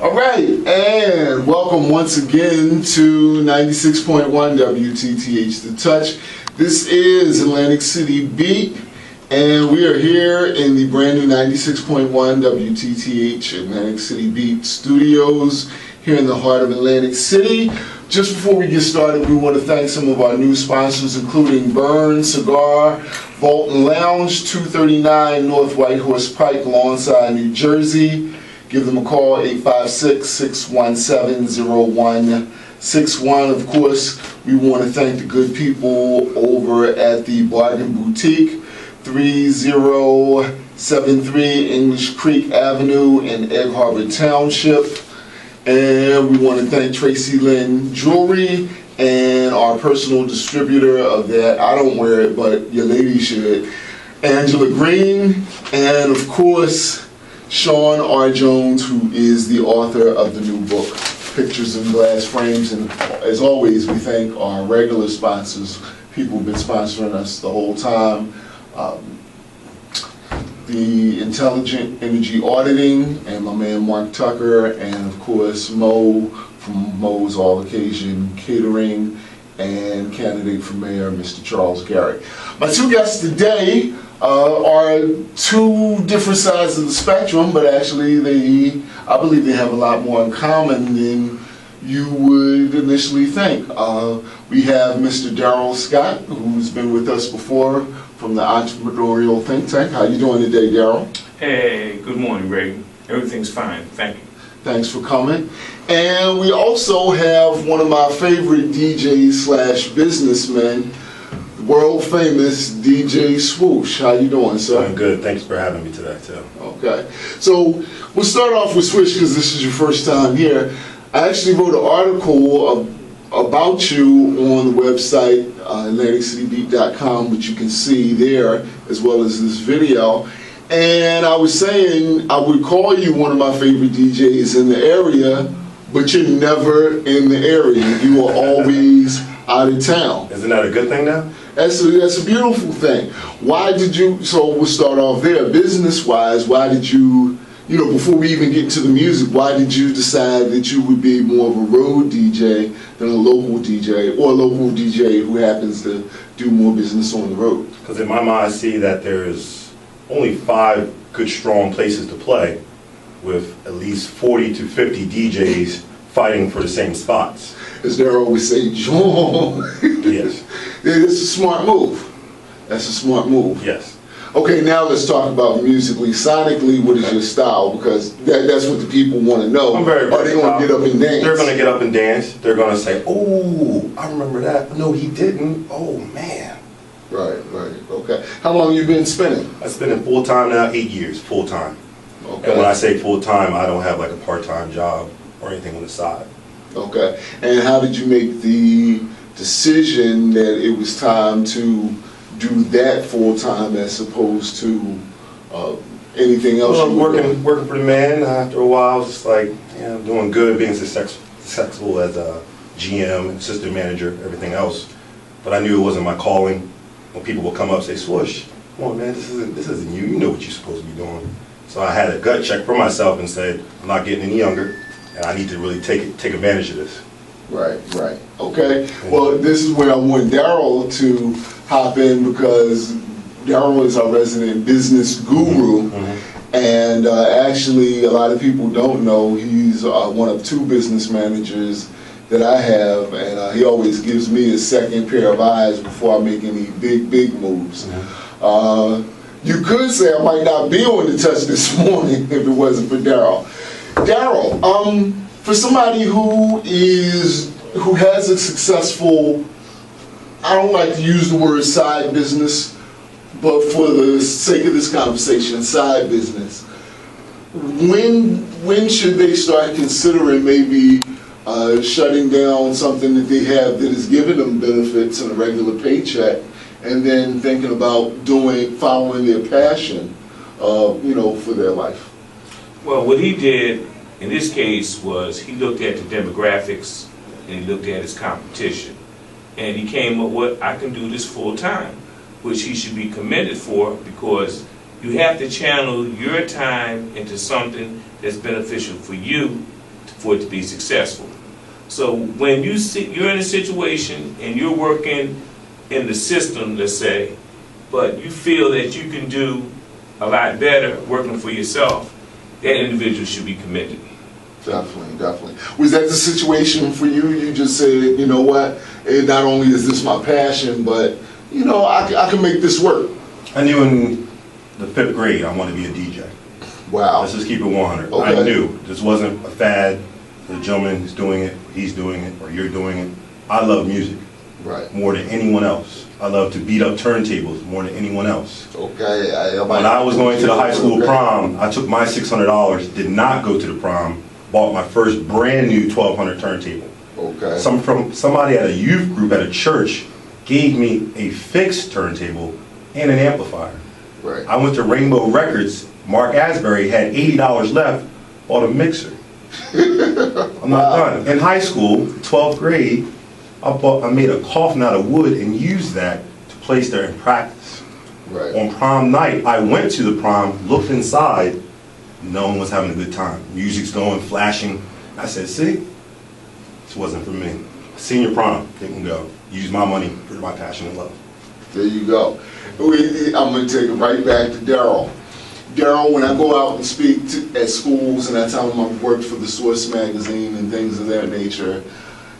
All right, and welcome once again to 96.1 WTTH The Touch. This is Atlantic City Beat, and we are here in the brand new 96.1 WTTH Atlantic City Beat studios here in the heart of Atlantic City. Just before we get started, we want to thank some of our new sponsors, including Burn Cigar, Vault and Lounge, 239 North White Horse Pike, Lawnside, New Jersey. Give them a call, 856-617-0161. Of course, we want to thank the good people over at the Bargain Boutique, 3073 English Creek Avenue in Egg Harbor Township. And we want to thank Tracy Lynn Jewelry and our personal distributor of that. I don't wear it, but your lady should. Angela Green, and of course, Sean R. Jones, who is the author of the new book, Pictures in Glass Frames. And as always, we thank our regular sponsors, people who've been sponsoring us the whole time. The Intelligent Energy Auditing, and my man Mark Tucker, and of course Mo from Mo's All Occasion Catering, and candidate for mayor, Mr. Charles Garrett. My two guests today are two different sides of the spectrum, but actually I believe they have a lot more in common than you would initially think. We have Mr. Daryl Scott, who's been with us before from the Entrepreneurial Think Tank. How you doing today, Daryl? Hey, good morning, Ray. Everything's fine, thank you. Thanks for coming. And we also have one of my favorite DJs slash businessmen, world famous DJ Swoosh. How you doing, sir? I'm good. Thanks for having me today, too. Okay. So we'll start off with Swoosh because this is your first time here. I actually wrote an article about you on the website, AtlanticCityBeat.com, which you can see there, as well as this video. And I was saying I would call you one of my favorite DJs in the area, but you're never in the area. You are always out of town. Isn't that a good thing now? That's a beautiful thing. Why did you, so we'll start off there, business-wise, why did you, before we even get into the music, why did you decide that you would be more of a road DJ than a local DJ, or a local DJ who happens to do more business on the road? Because in my mind, I see that there's only 5 good, strong places to play, with at least 40 to 50 DJs fighting for the same spots. As Daryl always say, John. Yes. It's a smart move. That's a smart move. Yes. Okay, now let's talk about musically. Sonically, what is your style? Because that's what the people want to know. I'm very Are they going to get up and dance? They're going to get up and dance. They're going to say, "Oh, I remember that. No, he didn't. Oh, man." Right. Okay. How long you been spinning? I've been in full-time now, 8 years, full-time. Okay. And when I say full-time, I don't have like a part-time job or anything on the side. Okay. And how did you make the decision that it was time to do that full-time as opposed to anything else? Well, working for the man. After a while, it's like, I'm doing good, being successful as a GM, assistant manager, everything else. But I knew it wasn't my calling. When people would come up and say, "Swoosh, come on, man, this isn't you. You know what you're supposed to be doing." So I had a gut check for myself and said, I'm not getting any younger, and I need to really take advantage of this. Right. Okay. Well, this is where I want Daryl to hop in, because Daryl is our resident business guru. And actually, a lot of people don't know he's one of 2 business managers that I have, and he always gives me a second pair of eyes before I make any big moves. You could say I might not be on the touch this morning if it wasn't for Daryl. Daryl, for somebody who has a successful, I don't like to use the word side business, but for the sake of this conversation, side business, when should they start considering maybe shutting down something that they have that is giving them benefits and a regular paycheck, and then thinking about following their passion, for their life? Well, what he did in this case was he looked at the demographics and he looked at his competition, and he came up with, I can do this full time, which he should be commended for, because you have to channel your time into something that's beneficial for you for it to be successful. So when you're in a situation and you're working in the system, let's say, but you feel that you can do a lot better working for yourself, that individual should be commended. Definitely, definitely. Was that the situation for you? You just said, you know what, not only is this my passion, but, you know, I can make this work. I knew in the 5th grade I wanted to be a DJ. Wow. Let's just keep it 100. Okay. I knew this wasn't a fad. The gentleman is doing it, he's doing it, or you're doing it. I love music. Right. More than anyone else. I love to beat up turntables more than anyone else. Okay. When I was going to the high school prom, I took my $600, did not go to the prom, bought my first brand new 1200 turntable. Okay. Somebody at a youth group at a church gave me a fixed turntable and an amplifier. Right. I went to Rainbow Records, Mark Asbury had $80 left, bought a mixer. I'm not done. In high school, 12th grade, I made a coffin out of wood and used that to place there in practice. Right. On prom night, I went to the prom, looked inside, no one was having a good time. Music's going, flashing. I said, see, this wasn't for me. Senior prom, didn't go. Use my money for my passion and love. There you go. I'm going to take it right back to Daryl. Daryl, when I go out and speak at schools and I tell them I've worked for the Source magazine and things of that nature,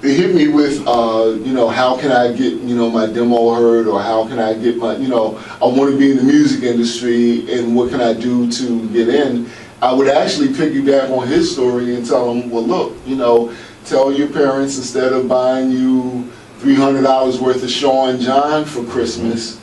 they hit me with, you know, how can I get, you know, my demo heard, or how can I get my, you know, I want to be in the music industry and what can I do to get in? I would actually piggyback on his story and tell him, well, look, you know, tell your parents instead of buying you $300 worth of Sean John for Christmas,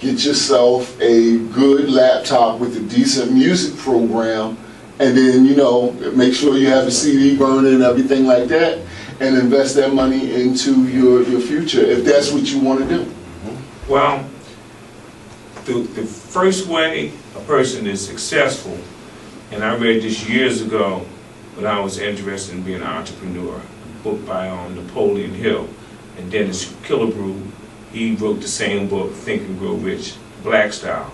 get yourself a good laptop with a decent music program, and then, you know, make sure you have a CD burner and everything like that, and invest that money into your future, if that's what you want to do. Well, the first way a person is successful, and I read this years ago when I was interested in being an entrepreneur, a book by Napoleon Hill and Dennis Killebrew. He wrote the same book, Think and Grow Rich, Black Style.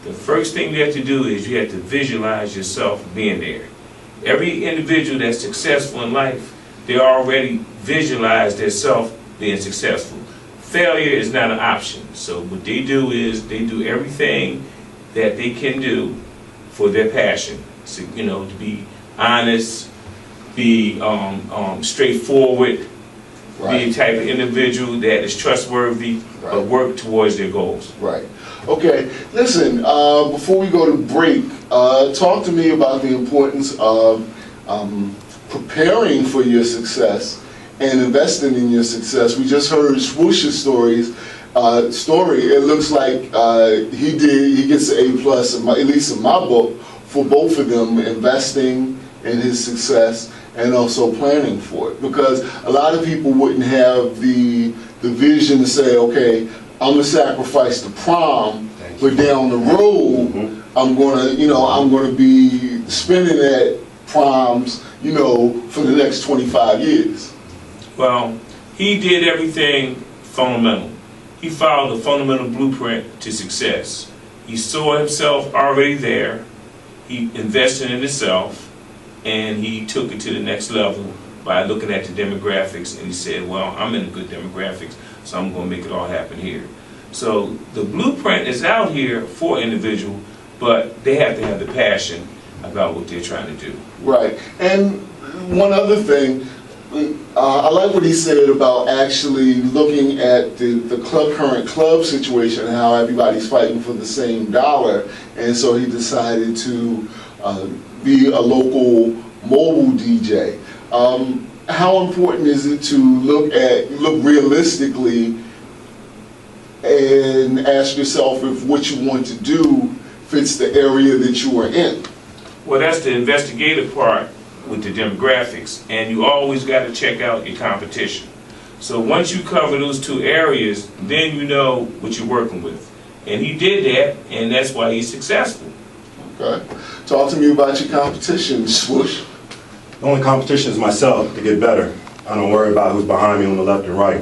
The first thing you have to do is you have to visualize yourself being there. Every individual that's successful in life, they already visualize themselves being successful. Failure is not an option. So what they do is they do everything that they can do for their passion. So, you know, to be honest, be straightforward, Right. be the type of individual that is trustworthy, Right. but work towards their goals. Right. Okay. Listen, before we go to break, talk to me about the importance of preparing for your success and investing in your success. We just heard Swoosh's story. It looks like he gets an A+, at least in my book, for both of them, investing in his success and also planning for it. Because a lot of people wouldn't have the vision to say, okay, I'm gonna sacrifice the prom, but down the road, I'm gonna be spending at proms, you know, for the next 25 years. Well, he did everything fundamental. He followed the fundamental blueprint to success. He saw himself already there. He invested in himself, and he took it to the next level by looking at the demographics, and he said, well, I'm in a good demographics, so I'm going to make it all happen here. So the blueprint is out here for individual, but they have to have the passion about what they're trying to do. Right. And one other thing, I like what he said about actually looking at the current club situation and how everybody's fighting for the same dollar, and so he decided to be a local mobile DJ. How important is it to look realistically and ask yourself if what you want to do fits the area that you are in? Well, that's the investigative part with the demographics, and you always got to check out your competition. So once you cover those two areas, then you know what you're working with. And he did that, and that's why he's successful. Okay. Talk to me about your competition, Swoosh. The only competition is myself to get better. I don't worry about who's behind me on the left and right.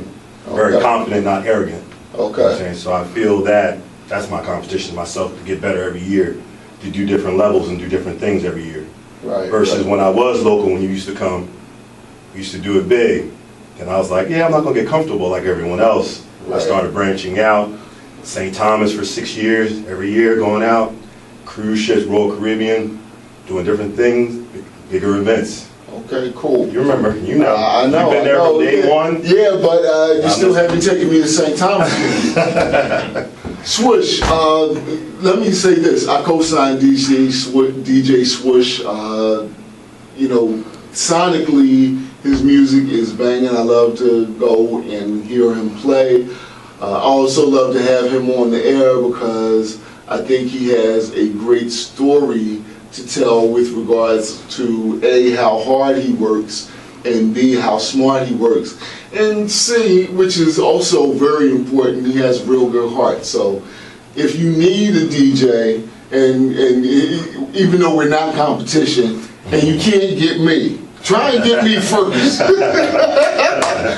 I'm very confident, not arrogant. Okay. So I feel that that's my competition, myself, to get better every year, to do different levels and do different things every year. Right. Versus when I was local, when you used to come, We used to do it big. And I was like, yeah, I'm not gonna get comfortable like everyone else. Right. I started branching out. St. Thomas for 6 years, every year going out. Cruise ships, Royal Caribbean, doing different things, bigger events. Okay, cool. You remember, you know. I know. You've been there from day one. Yeah, but you still haven't taken me to St. Thomas. Swoosh, let me say this. I co-signed DJ Swoosh. You know, sonically, his music is banging. I love to go and hear him play. I also love to have him on the air because I think he has a great story to tell with regards to A, how hard he works, and B, how smart he works, and C, which is also very important, he has a real good heart. So if you need a DJ, and even though we're not competition, and you can't get me, try and get me first.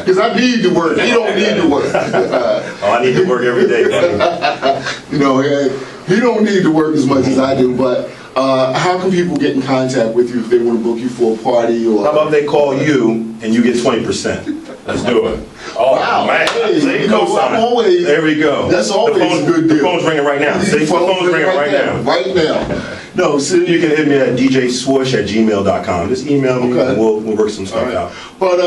Because I need to work. He don't need to work. Oh, I need to work every day. You know, he don't need to work as much as I do, but how can people get in contact with you if they want to book you for a party? Or How about they call you and you get 20%? Let's do it. Oh, wow, man. hey, See, you know, co-sign. I'm always, There we go. That's always the phone, a good deal. The phone's ringing right now. See, the phone's ringing right now. Right now. No, see, You can hit me at djswoosh@gmail.com. Just email me Okay. and we'll work some stuff out. But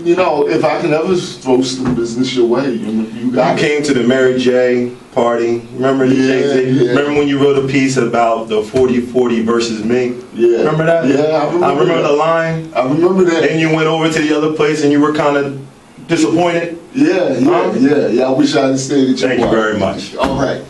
you know, if I can ever throw some business your way, you got You it. came to the Mary J party. Remember the Jay-Z? Yeah. Remember when you wrote a piece about the 40-40 versus me? Yeah. Remember that? Yeah, I remember the that. line. I remember that. And you went over to the other place and you were kind of disappointed. Yeah. I wish I had stayed at your Thank you party. very much. All right.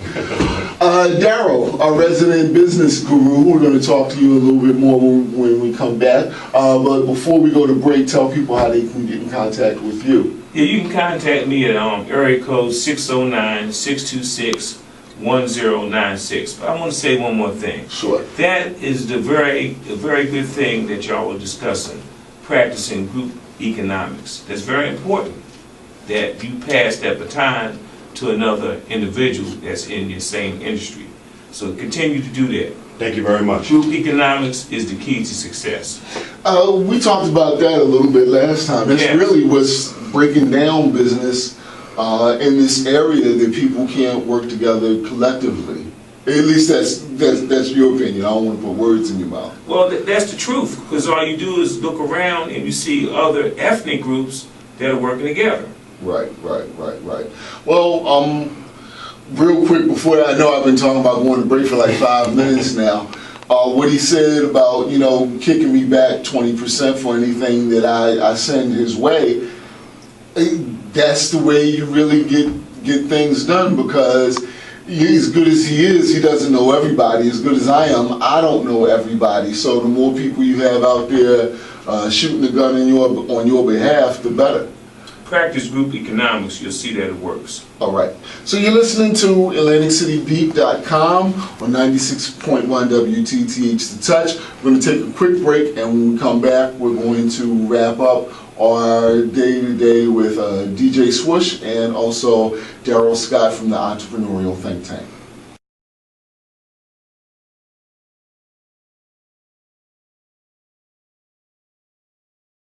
Daryl, our resident business guru, we're going to talk to you a little bit more when we come back. But before we go to break, tell people how they can get in contact with you. Yeah, you can contact me at area code 609-626-1096. But I want to say one more thing. Sure. That is the very good thing that y'all were discussing, practicing group economics. That's very important that you pass that baton to another individual that's in your same industry. So continue to do that. Thank you very much. Group economics is the key to success. We talked about that a little bit last time. That's Yes. really what's breaking down business in this area, that people can't work together collectively. At least that's your opinion. I don't want to put words in your mouth. Well, that's the truth, because all you do is look around and you see other ethnic groups that are working together. Right. Well, real quick before I know I've been talking about going to break for like 5 minutes now. What he said about, you know, kicking me back 20% for anything that I send his way, that's the way you really get things done, because as good as he is, he doesn't know everybody. As good as I am, I don't know everybody. So the more people you have out there shooting the gun on your behalf, the better. Practice group economics, you'll see that it works. All right. So you're listening to AtlanticCityBeat.com on 96.1 WTTH The Touch. We're going to take a quick break, and when we come back, we're going to wrap up our day-to-day with DJ Swoosh and also Daryl Scott from the Entrepreneurial Think Tank.